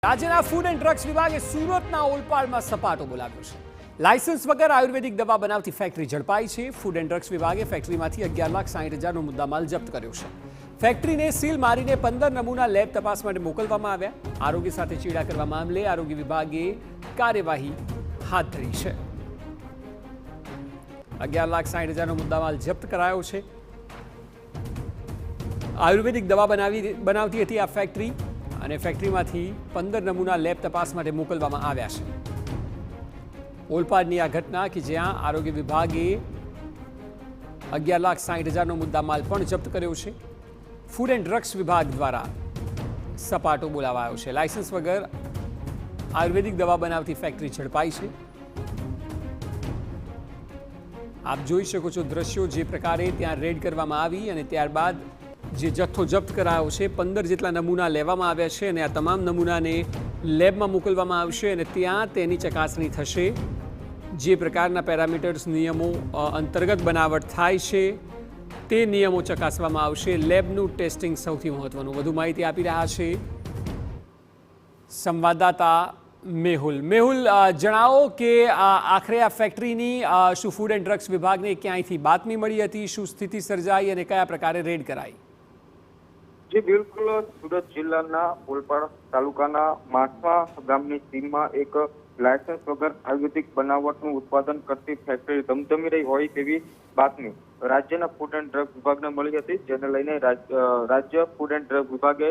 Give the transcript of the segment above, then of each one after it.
રાજ્યના food and drugs વિભાગે સુરતના ઓલપાડમાં સપાટો બોલાવ્યો છે. લાયસન્સ વગર આયુર્વેદિક દવા બનાવતી ફેક્ટરી ઝડપાઈ છે. ફૂડ એન્ડ ડ્રગ્સ વિભાગે ફેક્ટરીમાંથી 11,60,000નો મુદ્દામાલ જપ્ત કર્યો છે. ફેક્ટરીને સીલ મારીને 15 નમૂના લેબ તપાસ માટે મોકલવામાં આવ્યા. આરોગ્ય સાથે ચેડા કરવા મામલે આરોગ્ય વિભાગે કાર્યવાહી હાથ ધરી છે. 11,60,000નો મુદ્દામાલ જપ્ત કરાયો છે. આયુર્વેદિક દવા બનાવતી હતી આ ફેક્ટરી અને ફેક્ટરીમાંથી 15 નમૂના લેબ તપાસ માટે મોકલવામાં આવ્યા છે. ઓલપાડની આ ઘટના કે જ્યાં આરોગ્ય વિભાગે 11,60,000નો મુદ્દામાલ પણ જપ્ત કર્યો છે. ફૂડ એન્ડ ડ્રગ્સ વિભાગ દ્વારા સપાટો બોલાવાયો છે. લાયસન્સ વગર આયુર્વેદિક દવા બનાવતી ફેક્ટરી ઝડપાઈ છે. આપ જોઈ શકો છો દ્રશ્યો જે પ્રકારે ત્યાં રેડ કરવામાં આવી અને ત્યારબાદ જે જથ્થો જપ્ત કરાયો છે. 15 જેટલા નમૂના લેવામાં આવ્યા છે અને આ તમામ નમૂનાને લેબમાં મોકલવામાં આવશે અને ત્યાં તેની ચકાસણી થશે. જે પ્રકારના પેરામીટર્સ નિયમો અંતર્ગત બનાવટ થાય છે તે નિયમો ચકાસવામાં આવશે. લેબનું ટેસ્ટિંગ સૌથી મહત્વનું. વધુ માહિતી આપી રહ્યા છે સંવાદદાતા મેહુલ. જણાવો કે આખરે આ ફેક્ટરીની શું ફૂડ એન્ડ ડ્રગ્સ વિભાગને ક્યાંયથી બાતમી મળી હતી? શું સ્થિતિ સર્જાઈ અને કયા પ્રકારે રેડ કરાઈ? જી બિલકુલ, સુરત જિલ્લાના ઓલપાડ તાલુકાના માસવા ગામની સીમમાં એક લાયસન્સ વગર આયુર્વેદિક બનાવટનું ઉત્પાદન કરતી ફેક્ટરી ધમધમી રહી હોય તેવી બાતમી રાજ્યના ફૂડ એન્ડ ડ્રગ વિભાગને મળી હતી. જેને લઈને રાજ્ય ફૂડ એન્ડ ડ્રગ વિભાગે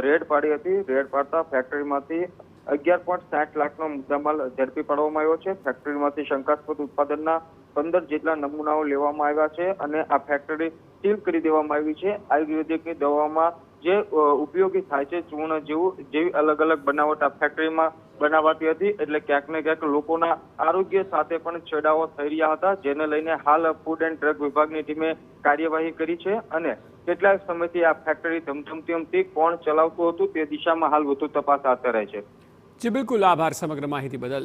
રેડ પાડી હતી. રેડ પાડતા ફેક્ટરીમાંથી 11.60 લાખનો મુદ્દામાલ ઝડપી પાડવામાં આવ્યો છે. ફેક્ટરીમાંથી શંકાસ્પદ ઉત્પાદનના 15 જેટલા નમૂનાઓ લેવામાં આવ્યા છે અને આ ફેક્ટરી સીલ કરી દેવામાં આવી છે. આયુર્વેદિકની દવામાં જે ઉપયોગી થાય છે ચૂર્ણ જેવી અલગ અલગ બનાવટ આ ફેક્ટરીમાં બનાવાતી હતી. એટલે ક્યાંક ને ક્યાંક લોકોના આરોગ્ય સાથે પણ છેડાઓ થઈ રહ્યા હતા. જેને લઈને હાલ ફૂડ એન્ડ ડ્રગ વિભાગની ટીમે કાર્યવાહી કરી છે અને કેટલાક સમયથી આ ફેક્ટરી ધમધમતી હતી. કોણ ચલાવતું હતું તે દિશામાં હાલ વધુ તપાસ હાથ ધરાઈ છે. જી બિલકુલ, આભાર સમગ્ર માહિતી બદલ.